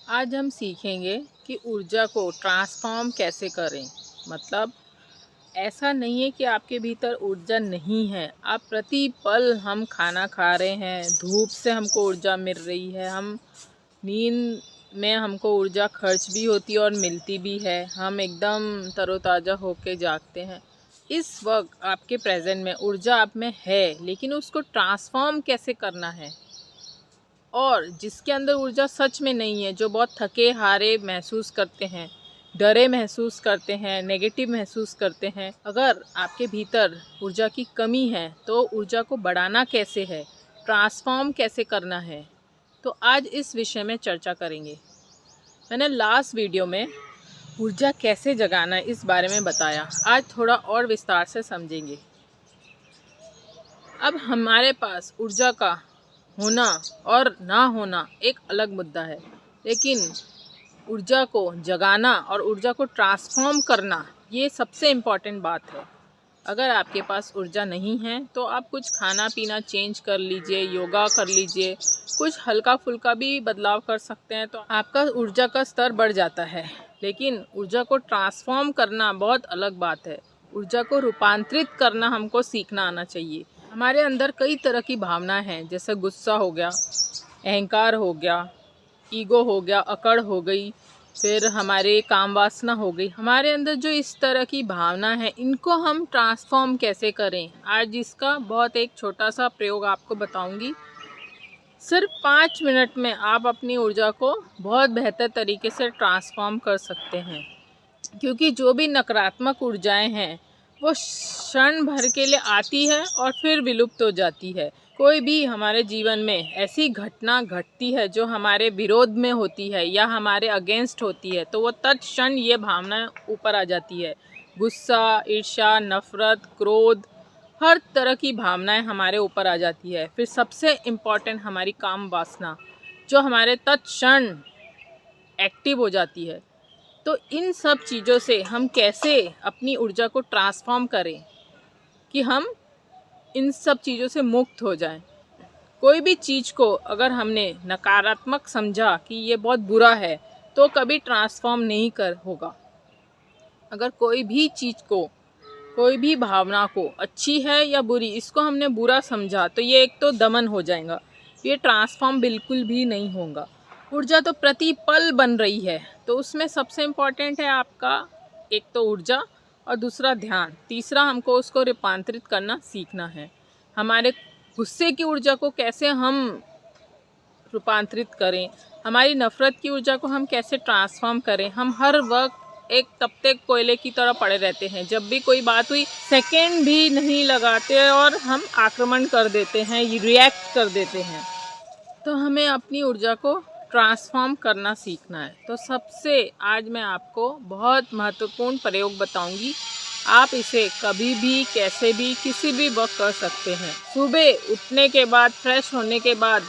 आज हम सीखेंगे कि ऊर्जा को ट्रांसफॉर्म कैसे करें। मतलब ऐसा नहीं है कि आपके भीतर ऊर्जा नहीं है। आप प्रति पल हम खाना खा रहे हैं, धूप से हमको ऊर्जा मिल रही है, हम नींद में हमको ऊर्जा खर्च भी होती है और मिलती भी है। हम एकदम तरोताज़ा होके जागते हैं। इस वक्त आपके प्रेजेंट में ऊर्जा आप में है, लेकिन उसको ट्रांसफॉर्म कैसे करना है। और जिसके अंदर ऊर्जा सच में नहीं है, जो बहुत थके हारे महसूस करते हैं, डरे महसूस करते हैं, नेगेटिव महसूस करते हैं, अगर आपके भीतर ऊर्जा की कमी है तो ऊर्जा को बढ़ाना कैसे है, ट्रांसफॉर्म कैसे करना है, तो आज इस विषय में चर्चा करेंगे। मैंने लास्ट वीडियो में ऊर्जा कैसे जगाना इस बारे में बताया। आज थोड़ा और विस्तार से समझेंगे। अब हमारे पास ऊर्जा का होना और ना होना एक अलग मुद्दा है, लेकिन ऊर्जा को जगाना और ऊर्जा को ट्रांसफॉर्म करना ये सबसे इम्पॉर्टेंट बात है। अगर आपके पास ऊर्जा नहीं है तो आप कुछ खाना पीना चेंज कर लीजिए, योगा कर लीजिए, कुछ हल्का फुल्का भी बदलाव कर सकते हैं, तो आपका ऊर्जा का स्तर बढ़ जाता है। लेकिन ऊर्जा को ट्रांसफॉर्म करना बहुत अलग बात है। ऊर्जा को रूपांतरित करना हमको सीखना आना चाहिए। हमारे अंदर कई तरह की भावना हैं, जैसे गुस्सा हो गया, अहंकार हो गया, ईगो हो गया, अकड़ हो गई, फिर हमारे काम वासना हो गई। हमारे अंदर जो इस तरह की भावना है, इनको हम ट्रांसफॉर्म कैसे करें, आज इसका बहुत एक छोटा सा प्रयोग आपको बताऊंगी। सिर्फ 5 मिनट में आप अपनी ऊर्जा को बहुत बेहतर तरीके से ट्रांसफॉर्म कर सकते हैं। क्योंकि जो भी नकारात्मक ऊर्जाएं हैं वो क्षण भर के लिए आती है और फिर विलुप्त हो जाती है। कोई भी हमारे जीवन में ऐसी घटना घटती है जो हमारे विरोध में होती है या हमारे अगेंस्ट होती है, तो वो तत्क्षण ये भावना ऊपर आ जाती है। गुस्सा, ईर्ष्या, नफरत, क्रोध, हर तरह की भावनाएं हमारे ऊपर आ जाती है। फिर सबसे इम्पॉर्टेंट हमारी काम वासना, जो हमारे तत्क्षण एक्टिव हो जाती है। तो इन सब चीज़ों से हम कैसे अपनी ऊर्जा को ट्रांसफॉर्म करें कि हम इन सब चीज़ों से मुक्त हो जाएं। कोई भी चीज़ को अगर हमने नकारात्मक समझा कि ये बहुत बुरा है, तो कभी ट्रांसफॉर्म नहीं कर होगा। अगर कोई भी चीज़ को, कोई भी भावना को, अच्छी है या बुरी, इसको हमने बुरा समझा, तो ये एक तो दमन हो जाएगा, ये ट्रांसफॉर्म बिल्कुल भी नहीं होगा। ऊर्जा तो प्रति पल बन रही है, तो उसमें सबसे इम्पॉर्टेंट है आपका एक तो ऊर्जा और दूसरा ध्यान, तीसरा हमको उसको रूपांतरित करना सीखना है। हमारे गुस्से की ऊर्जा को कैसे हम रूपांतरित करें, हमारी नफ़रत की ऊर्जा को हम कैसे ट्रांसफॉर्म करें। हम हर वक्त एक तपते कोयले की तरह पड़े रहते हैं, जब भी कोई बात हुई सेकंड भी नहीं लगाते और हम आक्रमण कर देते हैं, रिएक्ट कर देते हैं। तो हमें अपनी ऊर्जा को ट्रांसफॉर्म करना सीखना है। तो सबसे आज मैं आपको बहुत महत्वपूर्ण प्रयोग बताऊंगी। आप इसे कभी भी, कैसे भी, किसी भी वक्त कर सकते हैं। सुबह उठने के बाद, फ्रेश होने के बाद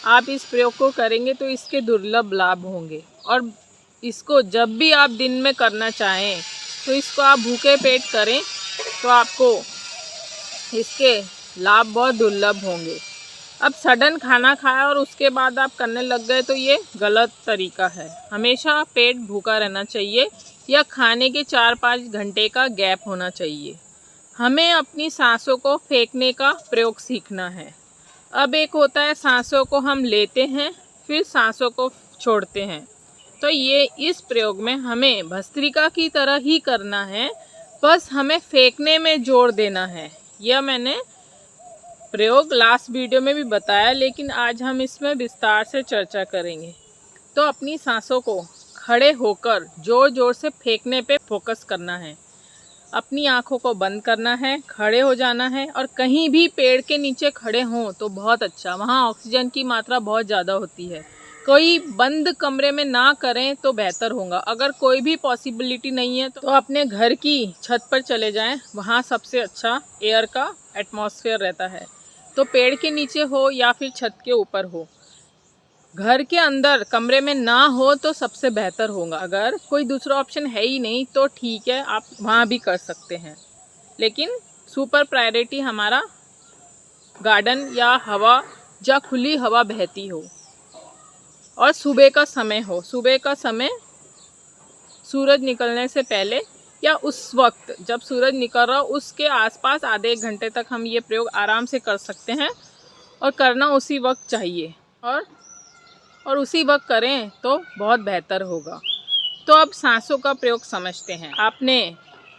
आप इस प्रयोग को करेंगे तो इसके दुर्लभ लाभ होंगे। और इसको जब भी आप दिन में करना चाहें तो इसको आप भूखे पेट करें, तो आपको इसके लाभ बहुत दुर्लभ होंगे। अब सडन खाना खाया और उसके बाद आप करने लग गए तो ये गलत तरीका है। हमेशा पेट भूखा रहना चाहिए या खाने के 4-5 घंटे का गैप होना चाहिए। हमें अपनी सांसों को फेंकने का प्रयोग सीखना है। अब एक होता है सांसों को हम लेते हैं, फिर सांसों को छोड़ते हैं। तो ये इस प्रयोग में हमें भस्त्रिका की तरह ही करना है, बस हमें फेंकने में जोर देना है। यह मैंने प्रयोग लास्ट वीडियो में भी बताया, लेकिन आज हम इसमें विस्तार से चर्चा करेंगे। तो अपनी सांसों को खड़े होकर जोर जोर से फेंकने पे फोकस करना है। अपनी आँखों को बंद करना है, खड़े हो जाना है, और कहीं भी पेड़ के नीचे खड़े हों तो बहुत अच्छा, वहाँ ऑक्सीजन की मात्रा बहुत ज़्यादा होती है। कोई बंद कमरे में ना करें तो बेहतर होगा। अगर कोई भी पॉसिबिलिटी नहीं है तो अपने घर की छत पर चले जाएं, वहाँ सबसे अच्छा एयर का एटमॉस्फेयर रहता है। तो पेड़ के नीचे हो या फिर छत के ऊपर हो, घर के अंदर कमरे में ना हो तो सबसे बेहतर होगा। अगर कोई दूसरा ऑप्शन है ही नहीं तो ठीक है, आप वहाँ भी कर सकते हैं, लेकिन सुपर प्रायोरिटी हमारा गार्डन या हवा, जहाँ खुली हवा बहती हो। और सुबह का समय हो, सुबह का समय सूरज निकलने से पहले या उस वक्त जब सूरज निकल रहा हो उसके आसपास आधे 1 घंटे तक हम ये प्रयोग आराम से कर सकते हैं। और करना उसी वक्त चाहिए और उसी वक्त करें तो बहुत बेहतर होगा। तो अब सांसों का प्रयोग समझते हैं। आपने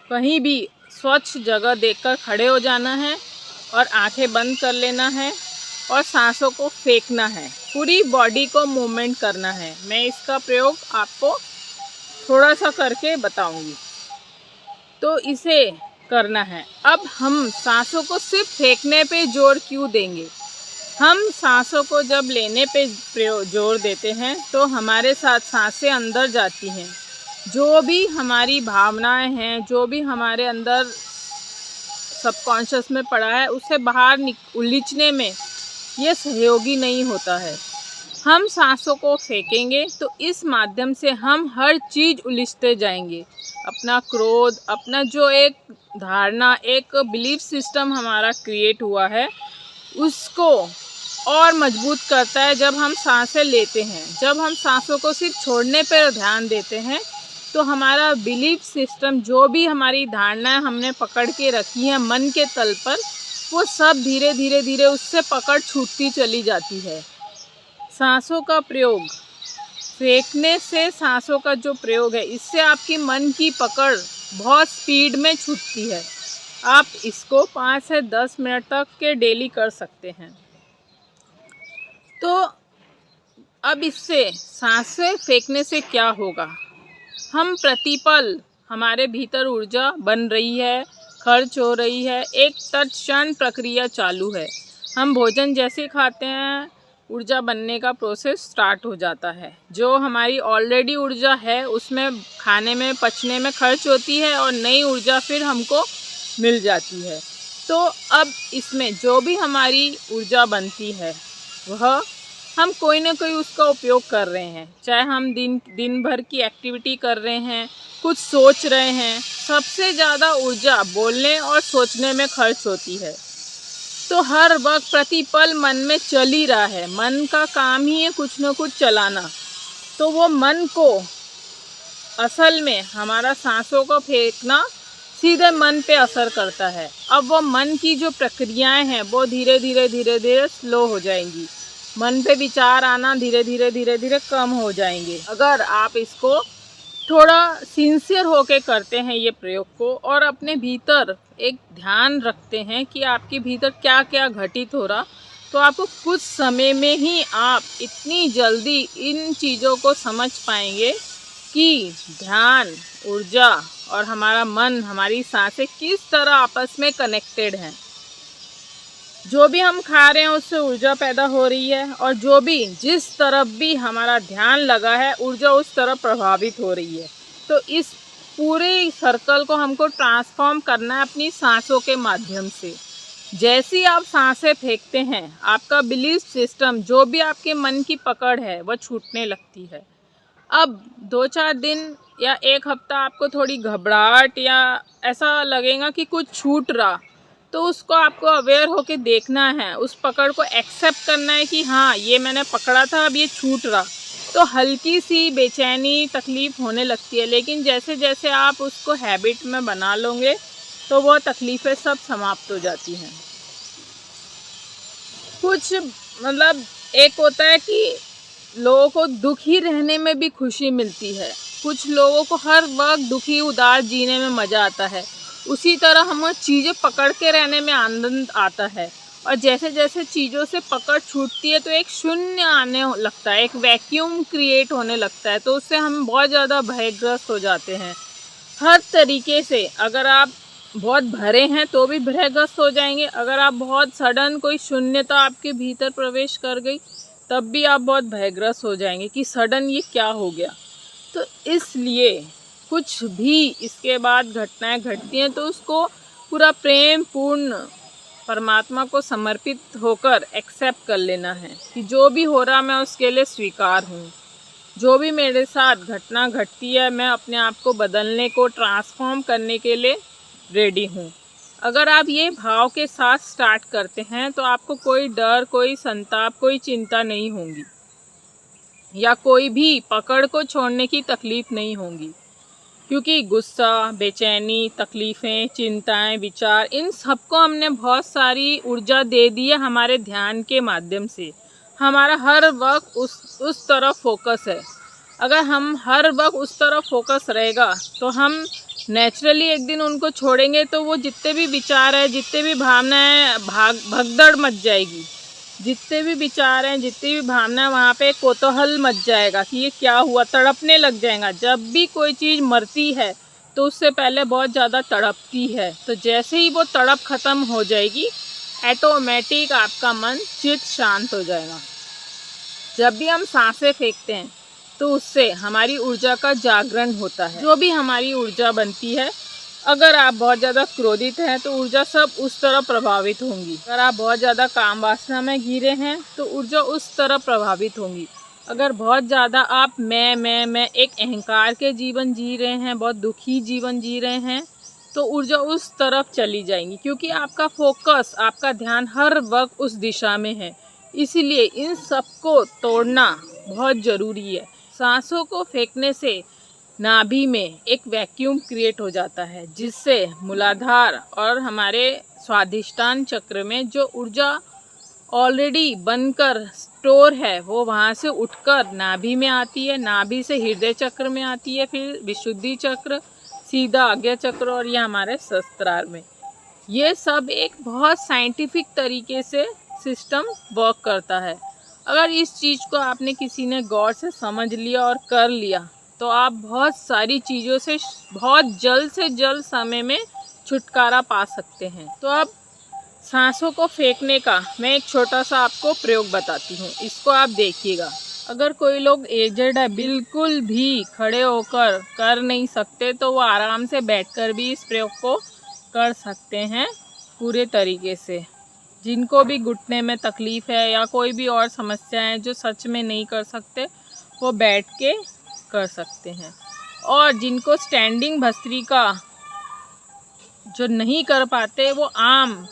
कहीं भी स्वच्छ जगह देखकर खड़े हो जाना है और आंखें बंद कर लेना है और सांसों को फेंकना है। पूरी बॉडी को मूवमेंट करना है। मैं इसका प्रयोग आपको थोड़ा सा करके बताऊंगी, तो इसे करना है। अब हम सांसों को सिर्फ फेंकने पे जोर क्यों देंगे? हम सांसों को जब लेने पे जोर देते हैं तो हमारे साथ सांसें अंदर जाती हैं। जो भी हमारी भावनाएं हैं, जो भी हमारे अंदर सबकॉन्शियस में पड़ा है, उसे बाहर उलीचने में ये सहयोगी नहीं होता है। हम सांसों को फेंकेंगे तो इस माध्यम से हम हर चीज़ उलीचते जाएंगे। अपना क्रोध, अपना जो एक धारणा, एक बिलीफ सिस्टम हमारा क्रिएट हुआ है, उसको और मजबूत करता है जब हम सांसें लेते हैं। जब हम सांसों को सिर्फ छोड़ने पर ध्यान देते हैं तो हमारा बिलीफ सिस्टम, जो भी हमारी धारणाएं हमने पकड़ के रखी हैं मन के तल पर, वो सब धीरे धीरे धीरे उससे पकड़ छूटती चली जाती है। सांसों का प्रयोग, फेंकने से सांसों का जो प्रयोग है, इससे आपकी मन की पकड़ बहुत स्पीड में छूटती है। आप इसको 5 से 10 मिनट तक के डेली कर सकते हैं। तो अब इससे सांसें फेंकने से क्या होगा? हम प्रतिपल, हमारे भीतर ऊर्जा बन रही है, खर्च हो रही है, एक तत्क्षण प्रक्रिया चालू है। हम भोजन जैसे खाते हैं, ऊर्जा बनने का प्रोसेस स्टार्ट हो जाता है। जो हमारी ऑलरेडी ऊर्जा है उसमें खाने में, पचने में खर्च होती है और नई ऊर्जा फिर हमको मिल जाती है। तो अब इसमें जो भी हमारी ऊर्जा बनती है वह हम कोई ना कोई उसका उपयोग कर रहे हैं। चाहे हम दिन भर की एक्टिविटी कर रहे हैं, कुछ सोच रहे हैं। सबसे ज़्यादा ऊर्जा बोलने और सोचने में खर्च होती है। तो हर वक्त प्रतिपल मन में चल ही रहा है। मन का काम ही है कुछ न कुछ चलाना। तो वो मन को असल में हमारा सांसों को फेंकना सीधे मन पे असर करता है। अब वो मन की जो प्रक्रियाएं हैं वो धीरे धीरे स्लो हो जाएंगी। मन पे विचार आना धीरे धीरे कम हो जाएंगे। अगर आप इसको थोड़ा सिंसियर होके करते हैं ये प्रयोग को, और अपने भीतर एक ध्यान रखते हैं कि आपके भीतर क्या क्या घटित हो रहा, तो आपको कुछ समय में ही आप इतनी जल्दी इन चीज़ों को समझ पाएंगे कि ध्यान, ऊर्जा और हमारा मन, हमारी सांसें किस तरह आपस में कनेक्टेड हैं। जो भी हम खा रहे हैं उससे ऊर्जा पैदा हो रही है, और जो भी जिस तरफ भी हमारा ध्यान लगा है ऊर्जा उस तरफ प्रभावित हो रही है। तो इस पूरे सर्कल को हमको ट्रांसफॉर्म करना है अपनी सांसों के माध्यम से। जैसे ही आप सांसें फेंकते हैं, आपका बिलीफ सिस्टम, जो भी आपके मन की पकड़ है, वह छूटने लगती है। अब 2-4 दिन या 1 हफ्ता आपको थोड़ी घबराहट या ऐसा लगेगा कि कुछ छूट रहा, तो उसको आपको अवेयर होके देखना है, उस पकड़ को एक्सेप्ट करना है कि हाँ, ये मैंने पकड़ा था, अब ये छूट रहा। तो हल्की सी बेचैनी, तकलीफ़ होने लगती है, लेकिन जैसे जैसे आप उसको हैबिट में बना लोगे तो वो तकलीफ़ें सब समाप्त हो जाती हैं। कुछ मतलब एक होता है कि लोगों को दुखी रहने में भी खुशी मिलती है, कुछ लोगों को हर वक्त दुखी उदास जीने में मज़ा आता है। उसी तरह हमें चीज़ें पकड़ के रहने में आनंद आता है, और जैसे जैसे चीज़ों से पकड़ छूटती है तो एक शून्य आने लगता है, एक वैक्यूम क्रिएट होने लगता है। तो उससे हम बहुत ज़्यादा भयग्रस्त हो जाते हैं। हर तरीके से अगर आप बहुत भरे हैं तो भी भयग्रस्त हो जाएंगे। अगर आप बहुत सडन कोई शून्यता आपके भीतर प्रवेश कर गई तब भी आप बहुत भयग्रस्त हो जाएंगे कि सडन ये क्या हो गया। तो इसलिए कुछ भी इसके बाद घटनाएं घटती हैं तो उसको पूरा प्रेम पूर्ण परमात्मा को समर्पित होकर एक्सेप्ट कर लेना है कि जो भी हो रहा मैं उसके लिए स्वीकार हूँ। जो भी मेरे साथ घटना घटती है मैं अपने आप को बदलने को, ट्रांसफॉर्म करने के लिए रेडी हूँ। अगर आप ये भाव के साथ स्टार्ट करते हैं तो आपको कोई डर, कोई संताप, कोई चिंता नहीं होगी। या कोई भी पकड़ को छोड़ने की तकलीफ़ नहीं होगी, क्योंकि गुस्सा, बेचैनी, तकलीफ़ें, चिंताएं, विचार, इन सबको हमने बहुत सारी ऊर्जा दे दी है हमारे ध्यान के माध्यम से। हमारा हर वक्त उस तरफ फोकस है। अगर हम हर वक्त उस तरफ फोकस रहेगा तो हम नेचुरली एक दिन उनको छोड़ेंगे तो वो जितने भी विचार है, जितने भी भावनाएं, भगदड़ मच जाएगी। जितने भी विचार हैं, जितनी भी भावना, वहाँ पे कोतूहल मच जाएगा कि ये क्या हुआ, तड़पने लग जाएगा। जब भी कोई चीज़ मरती है तो उससे पहले बहुत ज़्यादा तड़पती है। तो जैसे ही वो तड़प ख़त्म हो जाएगी, ऑटोमेटिक आपका मन चित्त शांत हो जाएगा। जब भी हम सांसें फेंकते हैं तो उससे हमारी ऊर्जा का जागरण होता है। जो भी हमारी ऊर्जा बनती है, अगर आप बहुत ज़्यादा क्रोधित हैं तो ऊर्जा सब उस तरह प्रभावित होंगी। अगर आप बहुत ज़्यादा काम वासना में घिरे हैं तो ऊर्जा उस तरह प्रभावित होंगी। अगर बहुत ज़्यादा आप मैं एक अहंकार के जीवन जी रहे हैं, बहुत दुखी जीवन जी रहे हैं, तो ऊर्जा उस तरफ चली जाएंगी, क्योंकि आपका फोकस, आपका ध्यान हर वक्त उस दिशा में है। इसीलिए इन सबको तोड़ना बहुत ज़रूरी है। सांसों को फेंकने से नाभि में एक वैक्यूम क्रिएट हो जाता है, जिससे मूलाधार और हमारे स्वाधिष्ठान चक्र में जो ऊर्जा ऑलरेडी बनकर स्टोर है वो वहाँ से उठकर नाभि में आती है, नाभि से हृदय चक्र में आती है, फिर विशुद्धि चक्र, सीधा आज्ञा चक्र और ये हमारे सहस्त्रार में। ये सब एक बहुत साइंटिफिक तरीके से सिस्टम वर्क करता है। अगर इस चीज़ को आपने किसी ने गौर से समझ लिया और कर लिया तो आप बहुत सारी चीज़ों से बहुत जल्द से जल्द समय में छुटकारा पा सकते हैं। तो अब सांसों को फेंकने का मैं एक छोटा सा आपको प्रयोग बताती हूँ, इसको आप देखिएगा। अगर कोई लोग एजेड है, बिल्कुल भी खड़े होकर कर नहीं सकते, तो वो आराम से बैठकर भी इस प्रयोग को कर सकते हैं पूरे तरीके से। जिनको भी घुटने में तकलीफ़ है या कोई भी और समस्या है जो सच में नहीं कर सकते, वो बैठ के कर सकते हैं। और जिनको स्टैंडिंग भस्त्रिका जो नहीं कर पाते, वो आम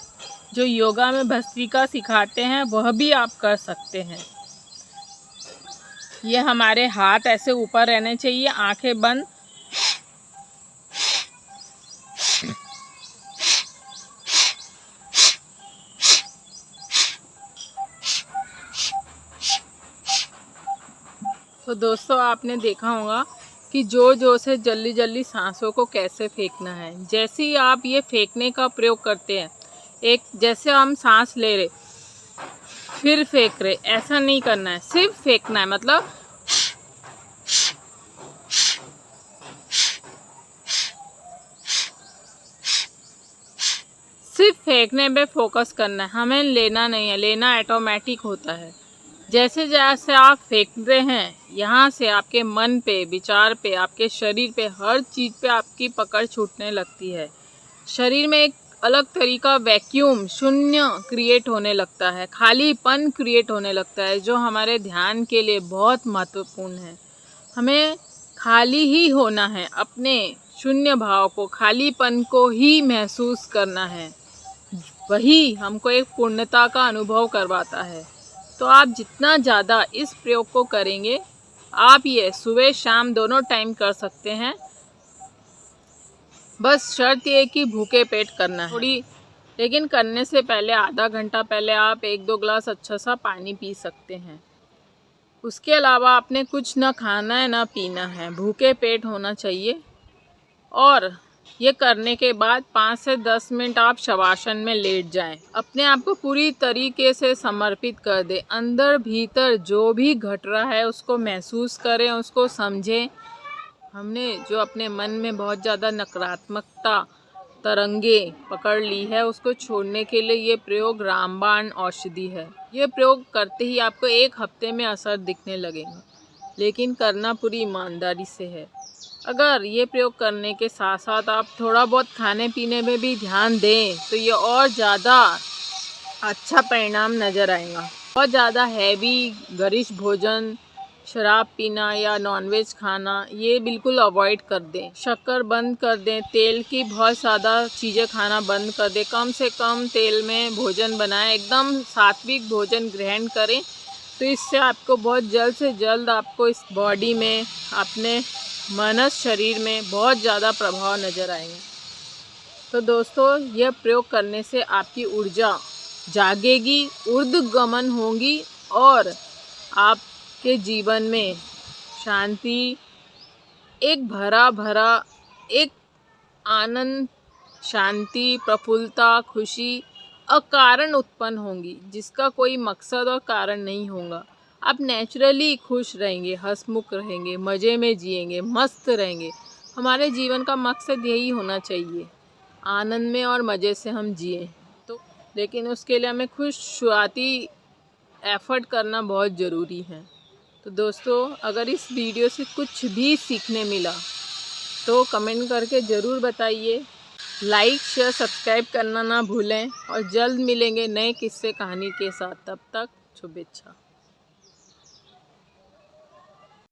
जो योगा में भस्त्रिका सिखाते हैं वह भी आप कर सकते हैं। ये हमारे हाथ ऐसे ऊपर रहने चाहिए, आंखें बंद। तो दोस्तों, आपने देखा होगा कि जोर से जल्दी जल्दी सांसों को कैसे फेंकना है। जैसे ही आप ये फेंकने का प्रयोग करते हैं, एक जैसे हम सांस ले रहे फिर फेंक रहे, ऐसा नहीं करना है, सिर्फ फेंकना है। मतलब सिर्फ फेंकने पे फोकस करना है, हमें लेना नहीं है। लेना ऑटोमेटिक होता है। जैसे जैसे आप फेंकते हैं, यहाँ से आपके मन पे, विचार पे, आपके शरीर पे, हर चीज़ पे आपकी पकड़ छूटने लगती है। शरीर में एक अलग तरीका वैक्यूम, शून्य क्रिएट होने लगता है, खालीपन क्रिएट होने लगता है, जो हमारे ध्यान के लिए बहुत महत्वपूर्ण है। हमें खाली ही होना है, अपने शून्य भाव को, खालीपन को ही महसूस करना है। वही हमको एक पूर्णता का अनुभव करवाता है। तो आप जितना ज़्यादा इस प्रयोग को करेंगे, आप ये सुबह शाम दोनों टाइम कर सकते हैं। बस शर्त ये कि भूखे पेट करना है थोड़ी, लेकिन करने से पहले आधा घंटा पहले आप 1-2 ग्लास अच्छा सा पानी पी सकते हैं। उसके अलावा आपने कुछ ना खाना है ना पीना है, भूखे पेट होना चाहिए। और ये करने के बाद 5 से 10 मिनट आप शवासन में लेट जाएं। अपने आप को पूरी तरीके से समर्पित कर दें। अंदर भीतर जो भी घट रहा है उसको महसूस करें, उसको समझें। हमने जो अपने मन में बहुत ज़्यादा नकारात्मकता तरंगे पकड़ ली है, उसको छोड़ने के लिए ये प्रयोग रामबाण औषधि है। ये प्रयोग करते ही आपको 1 हफ्ते में असर दिखने लगेगा, लेकिन करना पूरी ईमानदारी से है। अगर ये प्रयोग करने के साथ साथ आप थोड़ा बहुत खाने पीने में भी ध्यान दें तो ये और ज़्यादा अच्छा परिणाम नज़र आएगा। बहुत ज़्यादा हैवी गरिष्ठ भोजन, शराब पीना या नॉनवेज खाना, ये बिल्कुल अवॉइड कर दें। शक्कर बंद कर दें, तेल की बहुत ज़्यादा चीज़ें खाना बंद कर दें। कम से कम तेल में भोजन बनाएं, एकदम सात्विक भोजन ग्रहण करें। तो इससे आपको बहुत जल्द से जल्द आपको इस बॉडी में, अपने मनस शरीर में बहुत ज़्यादा प्रभाव नज़र आएंगे। तो दोस्तों, यह प्रयोग करने से आपकी ऊर्जा जागेगी, ऊर्ध्वगमन होगी और आपके जीवन में शांति, एक भरा भरा एक आनंद, शांति, प्रफुल्लता, खुशी अकारण उत्पन्न होंगी, जिसका कोई मकसद और कारण नहीं होगा। आप नेचुरली खुश रहेंगे, हंसमुख रहेंगे, मज़े में जिएंगे, मस्त रहेंगे। हमारे जीवन का मकसद यही होना चाहिए, आनंद में और मज़े से हम जिए। तो लेकिन उसके लिए हमें खुद शुरुआती एफ़र्ट करना बहुत ज़रूरी है। तो दोस्तों, अगर इस वीडियो से कुछ भी सीखने मिला तो कमेंट करके ज़रूर बताइए। लाइक, शेयर, सब्सक्राइब करना ना भूलें और जल्द मिलेंगे नए किस्से कहानी के साथ। तब तक शुभेच्छा।